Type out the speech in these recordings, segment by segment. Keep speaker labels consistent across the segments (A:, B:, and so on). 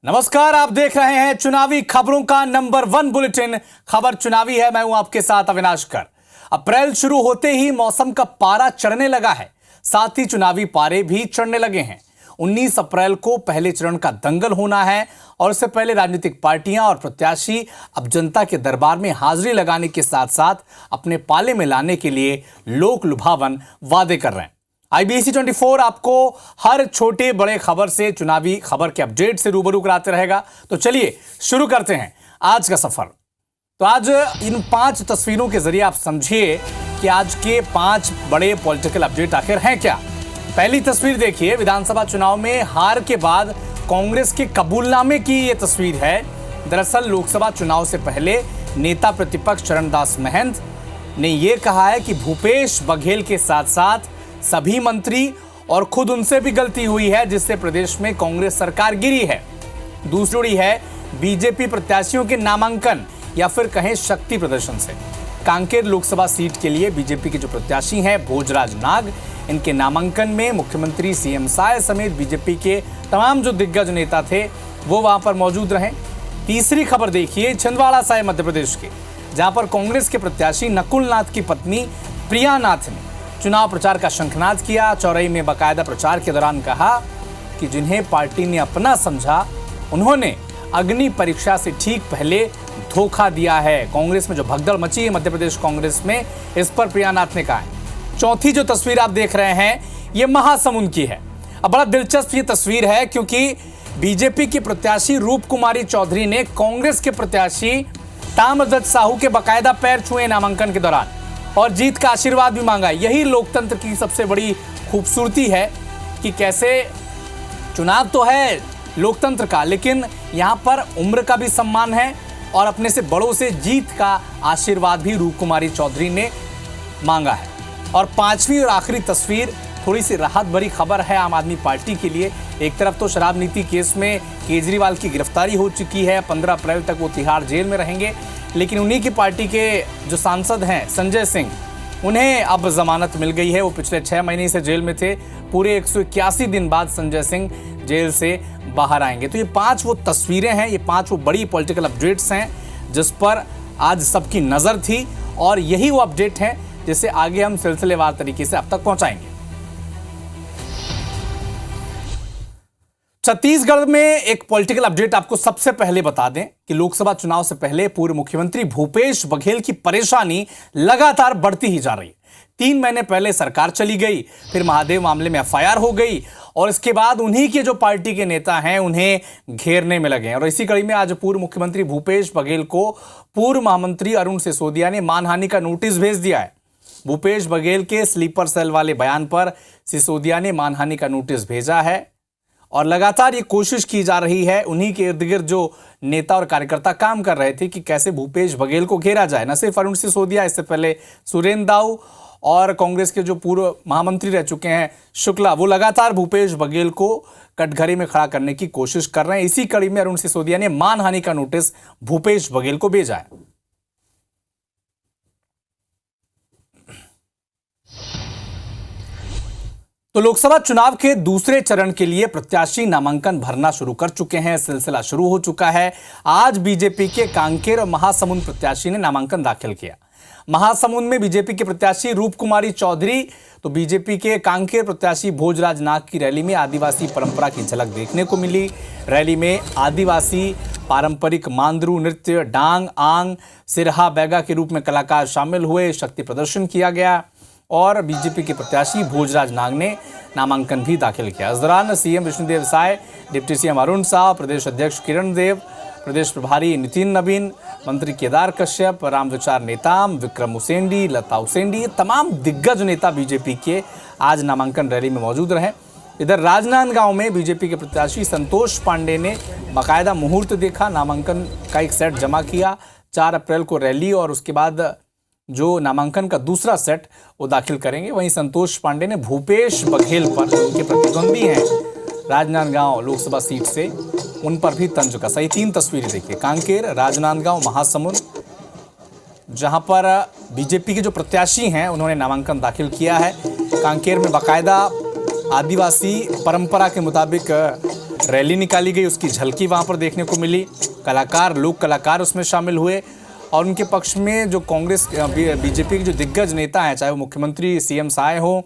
A: नमस्कार, आप देख रहे हैं चुनावी खबरों का नंबर 1 बुलेटिन। खबर चुनावी है। मैं हूं आपके साथ अविनाश कर। अप्रैल शुरू होते ही मौसम का पारा चढ़ने लगा है, साथ ही चुनावी पारे भी चढ़ने लगे हैं। 19 अप्रैल को पहले चरण का दंगल होना है और इससे पहले राजनीतिक पार्टियां और प्रत्याशी अब जनता के दरबार में हाजिरी लगाने के साथ साथ अपने पाले में लाने के लिए लोक लुभावन वादे कर रहे हैं। IBC 24 आपको हर छोटे बड़े खबर से, चुनावी खबर के अपडेट से रूबरू कराते रहेगा। तो चलिए शुरू करते हैं आज का सफर। तो आज इन 5 तस्वीरों के जरिए आप समझिए कि आज के 5 बड़े पॉलिटिकल अपडेट आखिर हैं क्या। पहली तस्वीर देखिए, विधानसभा चुनाव में हार के बाद कांग्रेस के कबूलनामे की ये तस्वीर है। दरअसल लोकसभा चुनाव से पहले नेता प्रतिपक्ष चरणदास महंत ने यह कहा है कि भूपेश बघेल के साथ साथ सभी मंत्री और खुद उनसे भी गलती हुई है, जिससे प्रदेश में कांग्रेस सरकार गिरी है। दूसरी है बीजेपी प्रत्याशियों के नामांकन या फिर कहें शक्ति प्रदर्शन से। कांकेर लोकसभा सीट के लिए बीजेपी के जो प्रत्याशी हैं भोजराज नाग, इनके नामांकन में मुख्यमंत्री CM साय समेत बीजेपी के तमाम जो दिग्गज नेता थे वो वहां पर मौजूद रहे। तीसरी खबर देखिए, छिंदवाड़ा साहिब मध्य प्रदेश के, जहां पर कांग्रेस के प्रत्याशी नकुल नाथ की पत्नी प्रिया नाथ ने चुनाव प्रचार का शंखनाद किया। चौरई में बाकायदा प्रचार के दौरान कहा कि जिन्हें पार्टी ने अपना समझा, उन्होंने अग्नि परीक्षा से ठीक पहले धोखा दिया है। कांग्रेस में जो भगदड़ मची है मध्य प्रदेश कांग्रेस में, इस पर प्रियानाथ ने कहा है। चौथी जो तस्वीर आप देख रहे हैं ये महासमुंद की है। अब बड़ा दिलचस्प ये तस्वीर है क्योंकि बीजेपी की प्रत्याशी रूप कुमारी चौधरी ने कांग्रेस के प्रत्याशी ताम्रध्वज साहू के बाकायदा पैर छुए नामांकन के दौरान और जीत का आशीर्वाद भी मांगा। यही लोकतंत्र की सबसे बड़ी खूबसूरती है कि कैसे चुनाव तो है लोकतंत्र का, लेकिन यहाँ पर उम्र का भी सम्मान है और अपने से बड़ों से जीत का आशीर्वाद भी रूप कुमारी चौधरी ने मांगा है। और पांचवी और आखिरी तस्वीर थोड़ी सी राहत भरी खबर है आम आदमी पार्टी के लिए। एक तरफ तो शराब नीति केस में केजरीवाल की गिरफ्तारी हो चुकी है, 15 अप्रैल तक वो तिहाड़ जेल में रहेंगे, लेकिन उन्हीं की पार्टी के जो सांसद हैं संजय सिंह, उन्हें अब जमानत मिल गई है। वो पिछले 6 महीने से जेल में थे। पूरे 181 दिन बाद संजय सिंह जेल से बाहर आएंगे। तो ये 5 वो तस्वीरें हैं, ये 5 वो बड़ी पॉलिटिकल अपडेट्स हैं जिस पर आज सबकी नज़र थी और यही वो अपडेट हैं जिसे आगे हम सिलसिलेवार तरीके से आप तक पहुंचाएंगे। छत्तीसगढ़ में एक पॉलिटिकल अपडेट आपको सबसे पहले बता दें कि लोकसभा चुनाव से पहले पूर्व मुख्यमंत्री भूपेश बघेल की परेशानी लगातार बढ़ती ही जा रही है। 3 महीने पहले सरकार चली गई, फिर महादेव मामले में FIR हो गई और इसके बाद उन्हीं के जो पार्टी के नेता हैं उन्हें घेरने में लगे हैं। और इसी कड़ी में आज पूर्व मुख्यमंत्री भूपेश बघेल को पूर्व महामंत्री अरुण सिसोदिया ने मानहानि का नोटिस भेज दिया है। भूपेश बघेल के स्लीपर सेल वाले बयान पर सिसोदिया ने मानहानि का नोटिस भेजा है और लगातार ये कोशिश की जा रही है उन्हीं के इर्द गिर्द जो नेता और कार्यकर्ता काम कर रहे थे कि कैसे भूपेश बघेल को घेरा जाए। न सिर्फ अरुण सिसोदिया, इससे पहले सुरेंद्र दाऊ और कांग्रेस के जो पूर्व महामंत्री रह चुके हैं शुक्ला, वो लगातार भूपेश बघेल को कटघरे में खड़ा करने की कोशिश कर रहे हैं। इसी कड़ी में अरुण सिसोदिया ने मानहानि का नोटिस भूपेश बघेल को भेजा है। तो लोकसभा चुनाव के दूसरे चरण के लिए प्रत्याशी नामांकन भरना शुरू कर चुके हैं। सिलसिला शुरू हो चुका है। आज बीजेपी के कांकेर और महासमुंद प्रत्याशी ने नामांकन दाखिल किया। महासमुंद में बीजेपी के प्रत्याशी रूप कुमारी चौधरी, तो बीजेपी के कांकेर प्रत्याशी भोजराज नाग की रैली में आदिवासी परंपरा की झलक देखने को मिली। रैली में आदिवासी पारंपरिक मांदरू नृत्य, डांग, आंग, सिरहा बैगा के रूप में कलाकार शामिल हुए। शक्ति प्रदर्शन किया गया और बीजेपी के प्रत्याशी भोजराज नाग ने नामांकन भी दाखिल किया। इस दौरान CM Vishnudeo Sai, deputy CM Arun Sao, प्रदेश अध्यक्ष किरण देव, प्रदेश प्रभारी नितिन नवीन, मंत्री केदार कश्यप, रामविचार नेताम, विक्रम उसेंडी, लता उसेंडी, तमाम दिग्गज नेता बीजेपी के आज नामांकन रैली में मौजूद रहे। इधर राजनांदगांव में बीजेपी के प्रत्याशी संतोष पांडे ने बाकायदा मुहूर्त देखा, नामांकन का एक सेट जमा किया। 4 अप्रैल को रैली और उसके बाद जो नामांकन का दूसरा सेट वो दाखिल करेंगे। वहीं संतोष पांडे ने भूपेश बघेल पर, उनके प्रतिद्वंदी हैं राजनांदगांव लोकसभा सीट से, उन पर भी तंज कसा। ये 3 तस्वीरें देखिए, कांकेर, राजनांदगांव, महासमुंद, जहां पर बीजेपी के जो प्रत्याशी हैं उन्होंने नामांकन दाखिल किया है। कांकेर में बाकायदा आदिवासी परंपरा के मुताबिक रैली निकाली गई, उसकी झलकी वहां पर देखने को मिली। लोक कलाकार उसमें शामिल हुए और उनके पक्ष में जो कांग्रेस बीजेपी के जो दिग्गज नेता हैं, चाहे वो मुख्यमंत्री सीएम साय हो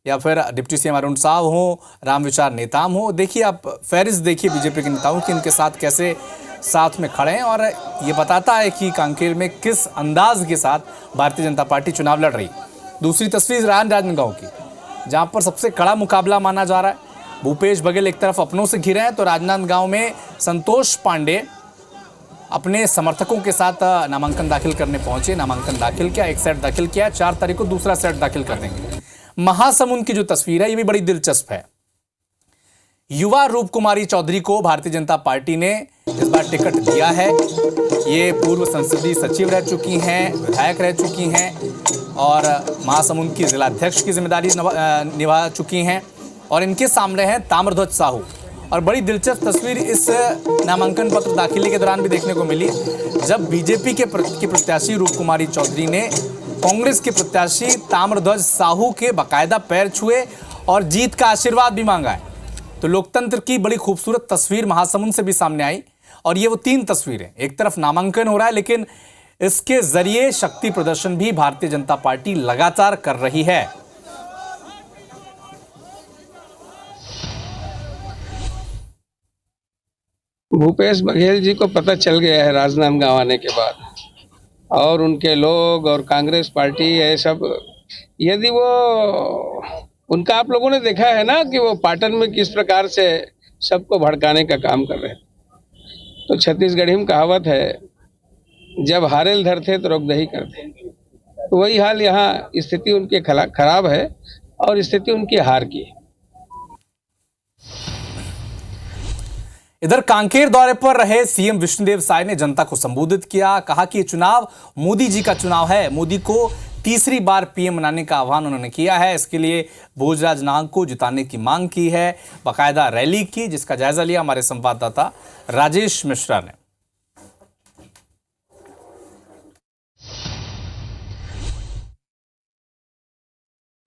A: या फिर डिप्टी सीएम अरुण साव हो, रामविचार नेताम हो, देखिए आप फहरिस्त देखिए बीजेपी के नेताओं की इनके साथ कैसे साथ में खड़े हैं। और ये बताता है कि कांकेर में किस अंदाज के साथ भारतीय जनता पार्टी चुनाव लड़ रही। दूसरी तस्वीर राजनांदगांव की, जहां पर सबसे कड़ा मुकाबला माना जा रहा है। भूपेश बघेल एक तरफ अपनों से घिरे हैं तो राजनांदगांव में संतोष पांडे अपने समर्थकों के साथ नामांकन दाखिल करने पहुंचे। नामांकन दाखिल किया, एक सेट दाखिल किया, 4 तारीख को दूसरा सेट दाखिल कर देंगे। महासमुंद की जो तस्वीर है ये भी बड़ी दिलचस्प है। युवा रूप कुमारी चौधरी को भारतीय जनता पार्टी ने इस बार टिकट दिया है। ये पूर्व संसदीय सचिव रह चुकी हैं, विधायक रह चुकी हैं और महासमुंद की जिलाध्यक्ष की जिम्मेदारी निभा चुकी हैं। और इनके सामने है ताम्रध्वज साहू। और बड़ी दिलचस्प तस्वीर इस नामांकन पत्र दाखिले के दौरान भी देखने को मिली, जब बीजेपी के प्रत्याशी रूप कुमारी चौधरी ने कांग्रेस के प्रत्याशी ताम्रध्वज साहू के बाकायदा पैर छुए और जीत का आशीर्वाद भी मांगा है। तो लोकतंत्र की बड़ी खूबसूरत तस्वीर महासमुंद से भी सामने आई। और ये वो 3 तस्वीरें, एक तरफ नामांकन हो रहा है लेकिन इसके जरिए शक्ति प्रदर्शन भी भारतीय जनता पार्टी लगातार कर रही है।
B: भूपेश बघेल जी को पता चल गया है राजनांदगांव आने के बाद, और उनके लोग और कांग्रेस पार्टी ये सब, यदि वो उनका आप लोगों ने देखा है ना कि वो पाटन में किस प्रकार से सबको भड़काने का काम कर रहे हैं। तो छत्तीसगढ़ी में कहावत है, जब हारेल धरते तो रोकदही करते। तो वही हाल यहाँ स्थिति उनके खराब है और स्थिति उनकी हार की है।
A: इधर कांकेर दौरे पर रहे सीएम विष्णुदेव साय ने जनता को संबोधित किया। कहा कि ये चुनाव मोदी जी का चुनाव है। मोदी को तीसरी बार पीएम बनाने का आह्वान उन्होंने किया है। इसके लिए भोजराज नाग को जिताने की मांग की है। बाकायदा रैली की, जिसका जायजा लिया हमारे संवाददाता राजेश मिश्रा ने।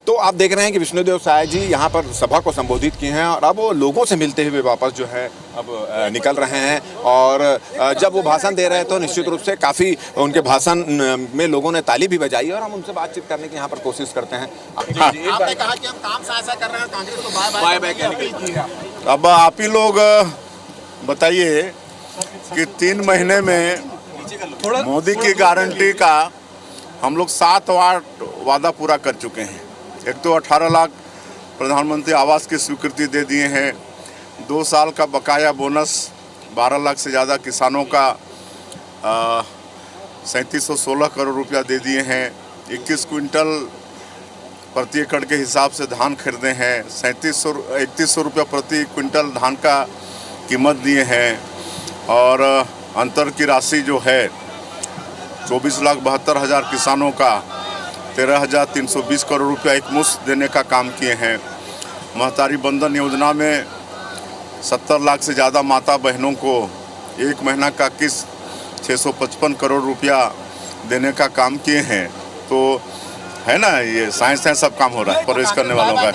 C: तो आप देख रहे हैं कि विष्णुदेव साय जी यहाँ पर सभा को संबोधित किए हैं और अब वो लोगों से मिलते हुए वापस जो है अब निकल रहे हैं। और जब वो भाषण दे रहे हैं तो निश्चित रूप से काफ़ी उनके भाषण में लोगों ने ताली भी बजाई और हम उनसे बातचीत करने की यहाँ पर कोशिश करते हैं। आपने कहा कि हम काम से ऐसा कर रहे हैं, कांग्रेस को बाय बाय कहने की।
D: अब आप ही लोग बताइए कि 3 महीने में मोदी की गारंटी का हम लोग 7 वादा पूरा कर चुके हैं। एक तो 18 लाख प्रधानमंत्री आवास की स्वीकृति दे दिए हैं। 2 साल का बकाया बोनस 12 लाख से ज़्यादा किसानों का 3716 करोड़ रुपया दे दिए हैं। 21 क्विंटल प्रति एकड़ के हिसाब से धान खरीदे हैं। 3100 रुपया प्रति क्विंटल धान का कीमत दिए हैं। और अंतर की राशि जो है 24,72,000 किसानों का 13,320 करोड़ रुपया एक मुश्त देने का काम किए हैं। महतारी बंधन योजना में 70 लाख से ज़्यादा माता बहनों को 1 महीना का किस्त 655 करोड़ रुपया देने का काम किए हैं। तो है ना, ये साइंस है, सब काम हो रहा है प्रवेश करने वालों का।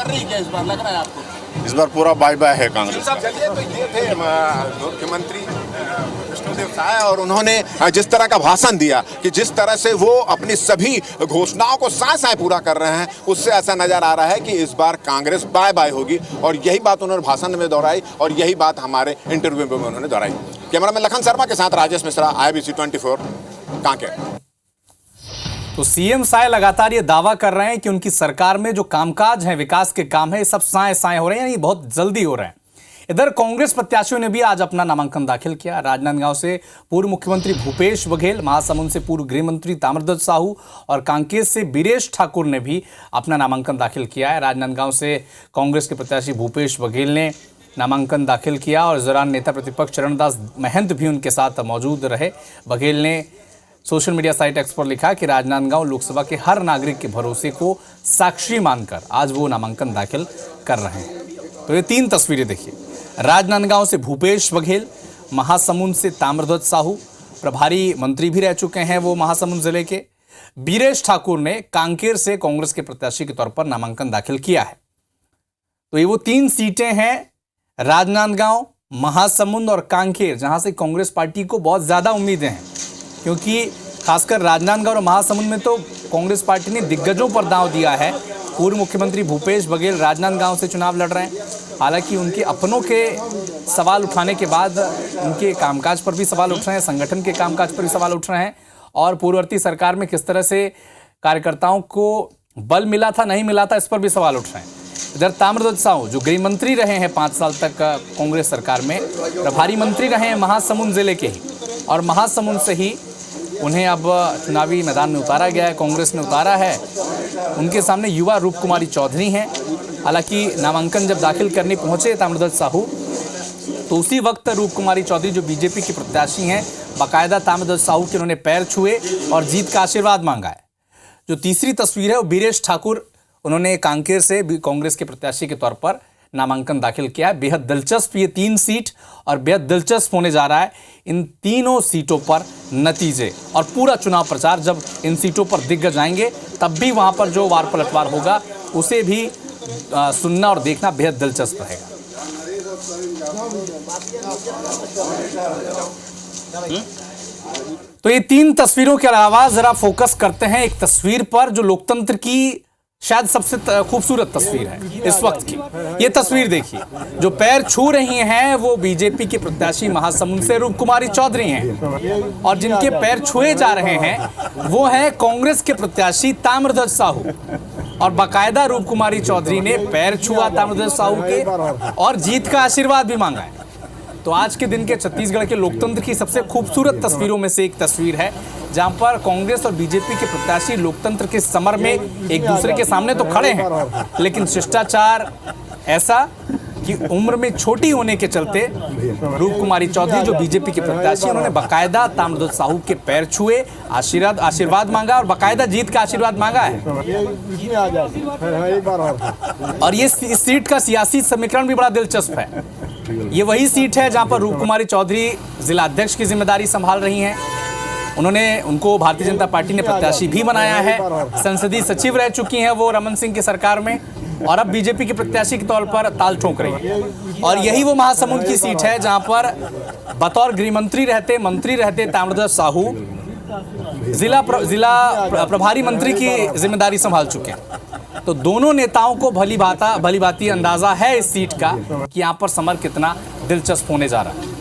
D: इस बार पूरा बाय बाय है कांग्रेस।
C: चलिए, तो ये थे मुख्यमंत्री विष्णुदेव साय और उन्होंने जिस तरह का भाषण दिया कि जिस तरह से वो अपनी सभी घोषणाओं को साय साय पूरा कर रहे हैं, उससे ऐसा नजर आ रहा है कि इस बार कांग्रेस बाय बाय होगी। और यही बात उन्होंने भाषण में दोहराई और यही बात हमारे इंटरव्यू में उन्होंने दोहराई। कैमरामैन लखन शर्मा के साथ राजेश मिश्रा, IBC 24 कांकेर।
A: तो सीएम साय लगातार ये दावा कर रहे हैं कि उनकी सरकार में जो कामकाज है, विकास के काम है, ये सब साय साय हो रहे हैं, ये बहुत जल्दी हो रहे हैं। इधर कांग्रेस प्रत्याशियों ने भी आज अपना नामांकन दाखिल किया। राजनांदगांव से पूर्व मुख्यमंत्री भूपेश बघेल, महासमुंद से पूर्व गृह मंत्री ताम्रध्वज साहू और कांकेर से बीरेश ठाकुर ने भी अपना नामांकन दाखिल किया है। राजनांदगांव से कांग्रेस के प्रत्याशी भूपेश बघेल ने नामांकन दाखिल किया और इस दौरान नेता प्रतिपक्ष चरणदास महंत भी उनके साथ मौजूद रहे। बघेल ने सोशल मीडिया साइट एक्स पर लिखा कि राजनांदगांव लोकसभा के हर नागरिक के भरोसे को साक्षी मानकर आज वो नामांकन दाखिल कर रहे हैं। तो ये 3 तस्वीरें देखिए, राजनांदगांव से भूपेश बघेल, महासमुंद से ताम्रध्वज साहू, प्रभारी मंत्री भी रह चुके हैं वो महासमुंद जिले के। बीरेश ठाकुर ने कांकेर से कांग्रेस के प्रत्याशी के तौर पर नामांकन दाखिल किया है। तो ये वो 3 सीटें हैं, राजनांदगांव, महासमुंद और कांकेर, जहां से कांग्रेस पार्टी को बहुत ज़्यादा उम्मीदें हैं, क्योंकि खासकर राजनांदगांव और महासमुंद में तो कांग्रेस पार्टी ने दिग्गजों पर दांव दिया है। पूर्व मुख्यमंत्री भूपेश बघेल राजनांदगांव से चुनाव लड़ रहे हैं। हालांकि उनके अपनों के सवाल उठाने के बाद उनके कामकाज पर भी सवाल उठ रहे हैं, संगठन के कामकाज पर भी सवाल उठ रहे हैं, और पूर्ववर्ती सरकार में किस तरह से कार्यकर्ताओं को बल मिला था, नहीं मिला था, इस पर भी सवाल उठ रहे हैं। इधर ताम्रध्वज साहू जो गृह मंत्री रहे हैं 5 साल तक कांग्रेस सरकार में, प्रभारी मंत्री रहे हैं महासमुंद जिले के ही, और महासमुंद से ही उन्हें अब चुनावी मैदान में उतारा गया है, कांग्रेस ने उतारा है। उनके सामने युवा रूप कुमारी चौधरी हैं। हालांकि नामांकन जब दाखिल करने पहुंचे ताम्रध्वज साहू, तो उसी वक्त रूप कुमारी चौधरी जो बीजेपी की प्रत्याशी हैं, बाकायदा ताम्रध्वज साहू के उन्होंने पैर छुए और जीत का आशीर्वाद मांगा है। जो तीसरी तस्वीर है वो बीरेश ठाकुर, उन्होंने कांकेर से भी कांग्रेस के प्रत्याशी के तौर पर नामांकन दाखिल किया है। बेहद दिलचस्प ये 3 सीट, और बेहद दिलचस्प होने जा रहा है इन तीनों सीटों पर नतीजे, और पूरा चुनाव प्रचार जब इन सीटों पर दिग्गज आएंगे तब भी वहां पर जो वार पलटवार होगा उसे भी सुनना और देखना बेहद दिलचस्प रहेगा। तो ये 3 तस्वीरों के अलावा जरा फोकस करते हैं एक तस्वीर पर जो लोकतंत्र की शायद सबसे खूबसूरत तस्वीर है इस वक्त की। ये तस्वीर देखिए, जो पैर छू रही हैं वो बीजेपी के प्रत्याशी महासमुंद से रूप कुमारी चौधरी हैं, और जिनके पैर छुए जा रहे हैं वो है कांग्रेस के प्रत्याशी ताम्रध्वज साहू। और बाकायदा रूप कुमारी चौधरी ने पैर छुआ ताम्रध्वज साहू के और जीत का आशीर्वाद भी मांगा है। तो आज के दिन के छत्तीसगढ़ के लोकतंत्र की सबसे खूबसूरत तस्वीरों में से एक तस्वीर है, जहां पर कांग्रेस और बीजेपी के प्रत्याशी लोकतंत्र के समर में एक दूसरे के सामने तो खड़े हैं, लेकिन शिष्टाचार ऐसा कि उम्र में छोटी होने के चलते रूप कुमारी चौधरी जो बीजेपी के प्रत्याशी, उन्होंने बाकायदा ताम्रध्वज साहू के पैर छुए, आशीर्वाद मांगा और बाकायदा जीत का आशीर्वाद मांगा है। और ये इस सीट का सियासी समीकरण भी बड़ा दिलचस्प है। ये वही सीट है जहां पर रूप कुमारी चौधरी जिला अध्यक्ष की जिम्मेदारी संभाल रही हैं। उनको भारतीय जनता पार्टी ने प्रत्याशी भी बनाया है, संसदीय सचिव रह चुकी हैं वो रमन सिंह की सरकार में, और अब बीजेपी के प्रत्याशी के तौर पर ताल ठोक रही है। और यही वो महासमुंद की सीट है जहां पर बतौर गृह मंत्री रहते ताम्रध्वज साहू जिला प्रभारी मंत्री की जिम्मेदारी संभाल चुके हैं। तो दोनों नेताओं को भली भांति अंदाजा है इस सीट का कि यहाँ पर समर कितना दिलचस्प होने जा रहा है।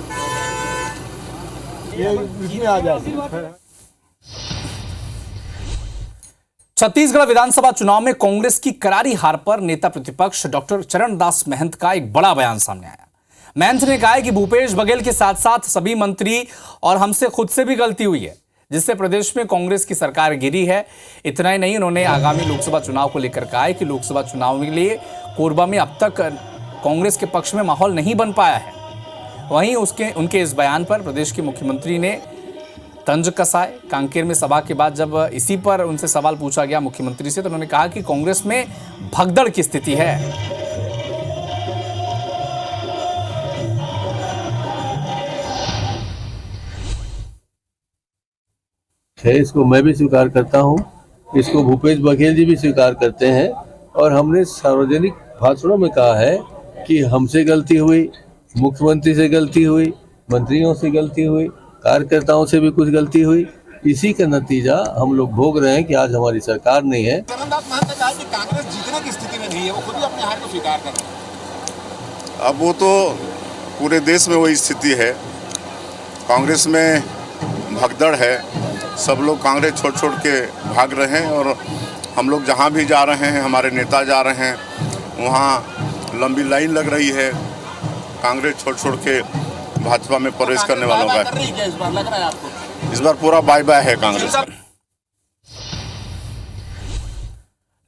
A: छत्तीसगढ़ विधानसभा चुनाव में कांग्रेस की करारी हार पर नेता प्रतिपक्ष डॉक्टर चरणदास महंत का एक बड़ा बयान सामने आया। महंत ने कहा कि भूपेश बघेल के साथ साथ सभी मंत्री और हमसे खुद से भी गलती हुई है, जिससे प्रदेश में कांग्रेस की सरकार गिरी है। इतना ही नहीं, उन्होंने आगामी लोकसभा चुनाव को लेकर कहा है कि लोकसभा चुनाव के लिए कोरबा में अब तक कांग्रेस के पक्ष में माहौल नहीं बन पाया है। वहीं उनके इस बयान पर प्रदेश के मुख्यमंत्री ने तंज कसाए। कांकेर में सभा के बाद जब इसी पर उनसे सवाल पूछा गया मुख्यमंत्री से, तो उन्होंने कहा कि कांग्रेस में भगदड़ की स्थिति है।
E: इसको मैं भी स्वीकार करता हूं, इसको भूपेश बघेल जी भी स्वीकार करते हैं, और हमने सार्वजनिक भाषणों में कहा है कि हमसे गलती हुई, मुख्यमंत्री से गलती हुई, मंत्रियों से गलती हुई, कार्यकर्ताओं से भी कुछ गलती हुई। इसी का नतीजा हम लोग भोग रहे हैं कि आज हमारी सरकार नहीं है।
C: चरणदास महंत ने कहा कि कांग्रेस जीतने की स्थिति में नहीं है, वो खुद ही अपने हार को स्वीकार कर रहे हैं।
D: अब वो तो पूरे देश में वही स्थिति है, कांग्रेस में भगदड़ है, सब लोग कांग्रेस छोड़ के भाग रहे हैं, और हम लोग जहाँ भी जा रहे हैं, हमारे नेता जा रहे हैं, वहाँ लंबी लाइन लग रही है कांग्रेस छोड़ के भाजपा में प्रवेश करने वालों का। इस बार पूरा बाय बाय है कांग्रेस।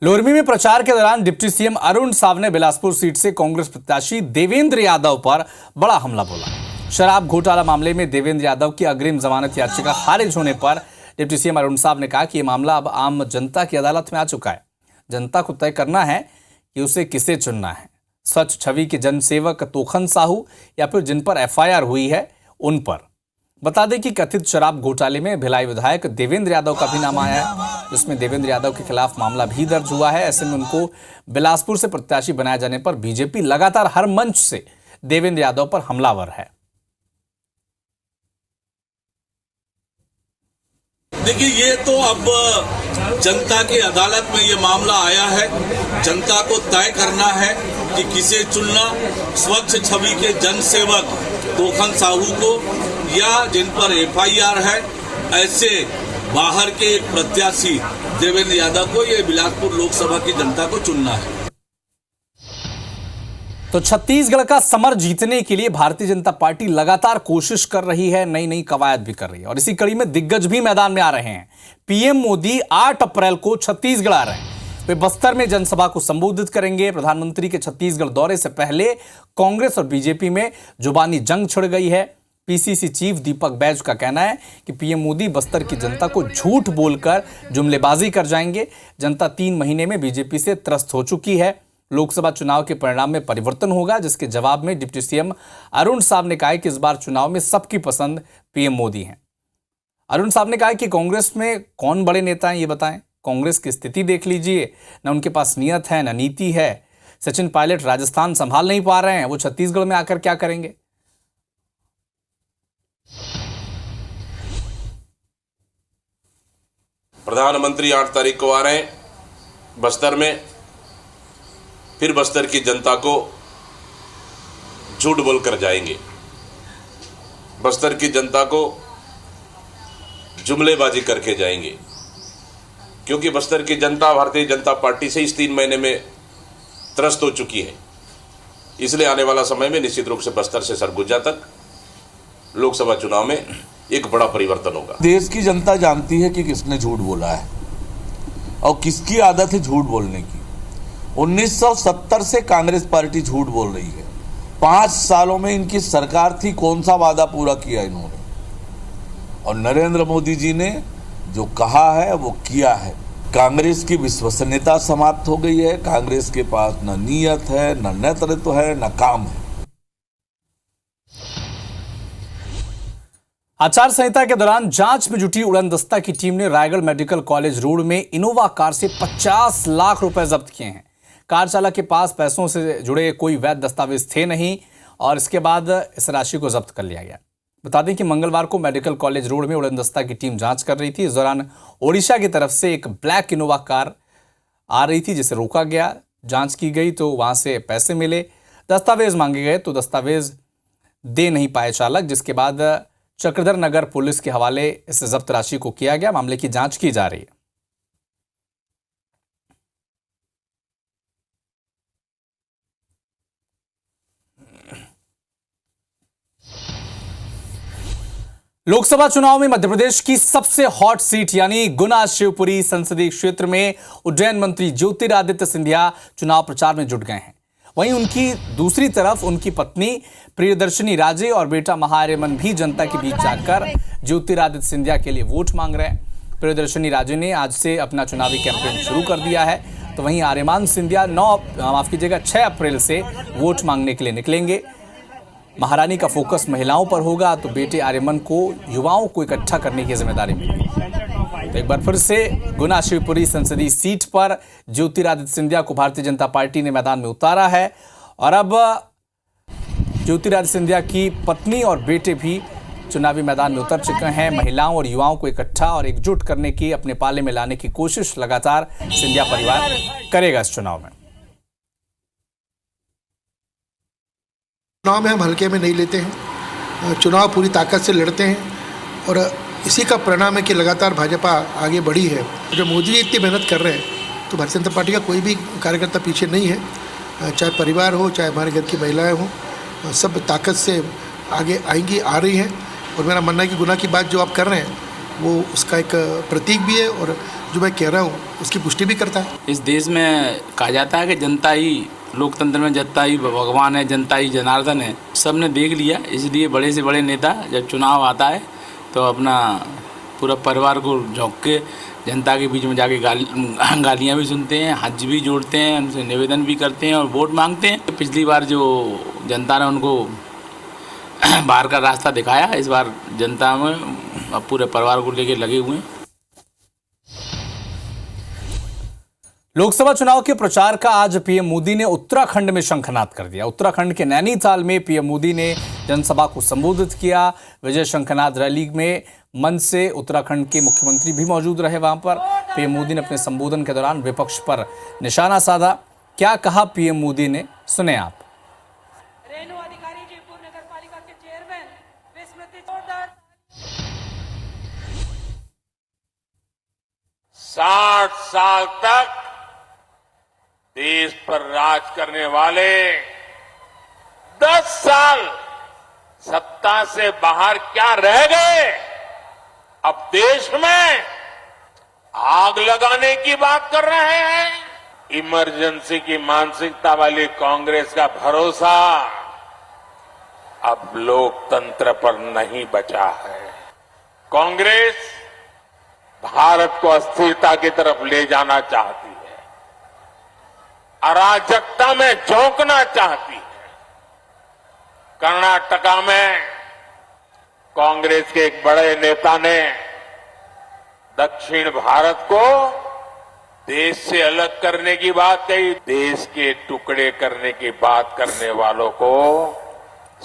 A: लोरमी में प्रचार के दौरान डिप्टी सीएम अरुण साव ने बिलासपुर सीट से कांग्रेस प्रत्याशी देवेंद्र यादव पर बड़ा हमला बोला। शराब घोटाला मामले में देवेंद्र यादव की अग्रिम जमानत याचिका खारिज होने पर डिप्टी सीएम अरुण साव ने कहा कि यह मामला अब आम जनता की अदालत में आ चुका है। जनता को तय करना है कि उसे किसे चुनना है, स्वच्छ छवि के जनसेवक तोखन साहू या फिर जिन पर एफआईआर हुई है उन पर। बता दें कि कथित शराब घोटाले में भिलाई विधायक देवेंद्र यादव का भी नाम आया है, जिसमें देवेंद्र यादव के खिलाफ मामला भी दर्ज हुआ है। ऐसे में उनको बिलासपुर से प्रत्याशी बनाए जाने पर बीजेपी लगातार हर मंच से देवेंद्र यादव पर हमलावर है।
F: देखिए, ये तो अब जनता की अदालत में ये मामला आया है। जनता को तय करना है कि किसे चुनना, स्वच्छ छवि के जनसेवक तोखन साहू को या जिन पर एफआईआर है ऐसे बाहर के प्रत्याशी देवेंद्र यादव को, ये बिलासपुर लोकसभा की जनता को चुनना है।
A: तो छत्तीसगढ़ का समर जीतने के लिए भारतीय जनता पार्टी लगातार कोशिश कर रही है, नई नई कवायद भी कर रही है और इसी कड़ी में दिग्गज भी मैदान में आ रहे हैं। पीएम मोदी 8 अप्रैल को छत्तीसगढ़ आ रहे हैं। वे बस्तर में जनसभा को संबोधित करेंगे। प्रधानमंत्री के छत्तीसगढ़ दौरे से पहले कांग्रेस और बीजेपी में जुबानी जंग छिड़ गई है। पीसीसी चीफ दीपक बैज का कहना है कि पीएम मोदी बस्तर की जनता को झूठ बोलकर जुमलेबाजी कर जाएंगे। जनता 3 महीने में बीजेपी से त्रस्त हो चुकी है। लोकसभा चुनाव के परिणाम में परिवर्तन होगा, जिसके जवाब में डिप्टी सीएम अरुण साहब ने कहा कि इस बार चुनाव में सबकी पसंद पीएम मोदी हैं। अरुण साहब ने कहा कि कांग्रेस में कौन बड़े नेता हैं ये बताएं। कांग्रेस की स्थिति देख लीजिए, न उनके पास नियत है न नीति है। सचिन पायलट राजस्थान संभाल नहीं पा रहे हैं, वो छत्तीसगढ़ में आकर क्या करेंगे।
G: प्रधानमंत्री 8 तारीख को आ रहे हैं बस्तर में, फिर बस्तर की जनता को झूठ बोलकर जाएंगे। बस्तर की जनता को जुमलेबाजी करके जाएंगे, क्योंकि बस्तर की जनता भारतीय जनता पार्टी से इस 3 महीने में त्रस्त हो चुकी है। इसलिए आने वाला समय में निश्चित रूप से बस्तर से सरगुजा तक लोकसभा चुनाव में एक बड़ा परिवर्तन होगा।
H: देश की जनता जानती है कि किसने झूठ बोला है और किसकी आदत है झूठ बोलने की। 1970 से कांग्रेस पार्टी झूठ बोल रही है। 5 सालों में इनकी सरकार थी, कौन सा वादा पूरा किया इन्होंने। और नरेंद्र मोदी जी ने जो कहा है वो किया है। कांग्रेस की विश्वसनीयता समाप्त हो गई है। कांग्रेस के पास न नीयत है, न नेतृत्व है, न काम है।
A: आचार संहिता के दौरान जांच में जुटी उड़नदस्ता की टीम ने रायगढ़ मेडिकल कॉलेज रोड में इनोवा कार से 50 लाख रुपए जब्त किए हैं। कार चालक के पास पैसों से जुड़े कोई वैध दस्तावेज थे नहीं और इसके बाद इस राशि को जब्त कर लिया गया। बता दें कि मंगलवार को मेडिकल कॉलेज रोड में उड़नदस्ता की टीम जांच कर रही थी। इस दौरान ओडिशा की तरफ से एक ब्लैक इनोवा कार आ रही थी, जिसे रोका गया। जांच की गई तो वहां से पैसे मिले। दस्तावेज मांगे गए तो दस्तावेज दे नहीं पाए चालक, जिसके बाद चक्रधर नगर पुलिस के हवाले इस जब्त राशि को किया गया। मामले की जांच की जा रही है। लोकसभा चुनाव में मध्य प्रदेश की सबसे हॉट सीट यानी गुना शिवपुरी संसदीय क्षेत्र में उड्डयन मंत्री ज्योतिरादित्य सिंधिया चुनाव प्रचार में जुट गए हैं। वहीं उनकी दूसरी तरफ उनकी पत्नी प्रियदर्शनी राजे और बेटा महाआर्यमन भी जनता के बीच जाकर ज्योतिरादित्य सिंधिया के लिए वोट मांग रहे हैं। प्रियदर्शनी राजे ने आज से अपना चुनावी कैंपेन शुरू कर दिया है, तो वहीं आर्यमान सिंधिया 6 अप्रैल से वोट मांगने के लिए निकलेंगे। महारानी का फोकस महिलाओं पर होगा, तो बेटे आर्यमन को युवाओं को इकट्ठा करने की जिम्मेदारी मिलेगी। तो एक बार फिर से गुना शिवपुरी संसदीय सीट पर ज्योतिरादित्य सिंधिया को भारतीय जनता पार्टी ने मैदान में उतारा है और अब ज्योतिरादित्य सिंधिया की पत्नी और बेटे भी चुनावी मैदान में उतर चुके हैं। महिलाओं और युवाओं को इकट्ठा और एकजुट करने की, अपने पाले में लाने की कोशिश लगातार सिंधिया परिवार करेगा इस चुनाव में।
I: चुनाव में हम हल्के में नहीं लेते हैं। चुनाव पूरी ताकत से लड़ते हैं और इसी का परिणाम है कि लगातार भाजपा आगे बढ़ी है। जब मोदी जी इतनी मेहनत कर रहे हैं तो भारतीय जनता पार्टी का कोई भी कार्यकर्ता पीछे नहीं है, चाहे परिवार हो चाहे हमारे घर की महिलाएं हों, सब ताकत से आगे आएंगी, आ रही हैं। और मेरा मानना है कि गुना की बात जो आप कर रहे हैं वो उसका एक प्रतीक भी है और जो मैं कह रहा हूँ उसकी पुष्टि भी करता है।
J: इस देश में कहा जाता है कि जनता ही लोकतंत्र में जनता ही भगवान है, जनता ही जनार्दन है। सबने देख लिया, इसलिए बड़े से बड़े नेता जब चुनाव आता है तो अपना पूरा परिवार को झोंक के जनता के बीच में जाके गालियाँ भी सुनते हैं, हाथ भी जोड़ते हैं, उनसे निवेदन भी करते हैं और वोट मांगते हैं। पिछली बार जो जनता ने उनको बाहर का रास्ता दिखाया, इस बार जनता में पूरे परिवार को लेके लगे हुए हैं।
A: लोकसभा चुनाव के प्रचार का आज पीएम मोदी ने उत्तराखंड में शंखनाद कर दिया। उत्तराखंड के नैनीताल में पीएम मोदी ने जनसभा को संबोधित किया। विजय शंखनाद रैली में मंच से उत्तराखंड के मुख्यमंत्री भी मौजूद रहे। वहां पर पीएम मोदी ने अपने संबोधन के दौरान विपक्ष पर निशाना साधा। क्या कहा पीएम मोदी ने, सुने आप।
K: 60 साल तक देश पर राज करने वाले 10 साल सत्ता से बाहर क्या रह गए? अब देश में आग लगाने की बात कर रहे हैं। इमरजेंसी की मानसिकता वाली कांग्रेस का भरोसा अब लोकतंत्र पर नहीं बचा है। कांग्रेस भारत को अस्थिरता की तरफ ले जाना चाहती है, अराजकता में झोंकना चाहती है। कर्नाटका में कांग्रेस के एक बड़े नेता ने दक्षिण भारत को देश से अलग करने की बात कही। देश के टुकड़े करने की बात करने वालों को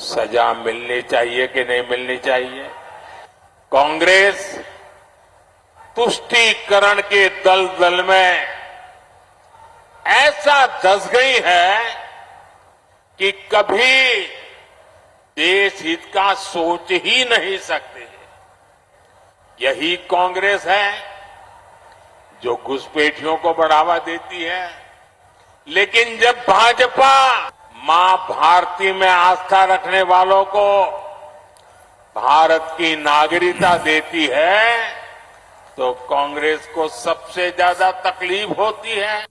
K: सजा मिलनी चाहिए कि नहीं मिलनी चाहिए? कांग्रेस तुष्टीकरण के दलदल में ऐसा धंस गई है कि कभी देश हित का सोच ही नहीं सकते। यही कांग्रेस है जो घुसपैठियों को बढ़ावा देती है। लेकिन जब भाजपा मां भारती में आस्था रखने वालों को भारत की नागरिकता देती है तो कांग्रेस को सबसे ज्यादा तकलीफ होती है।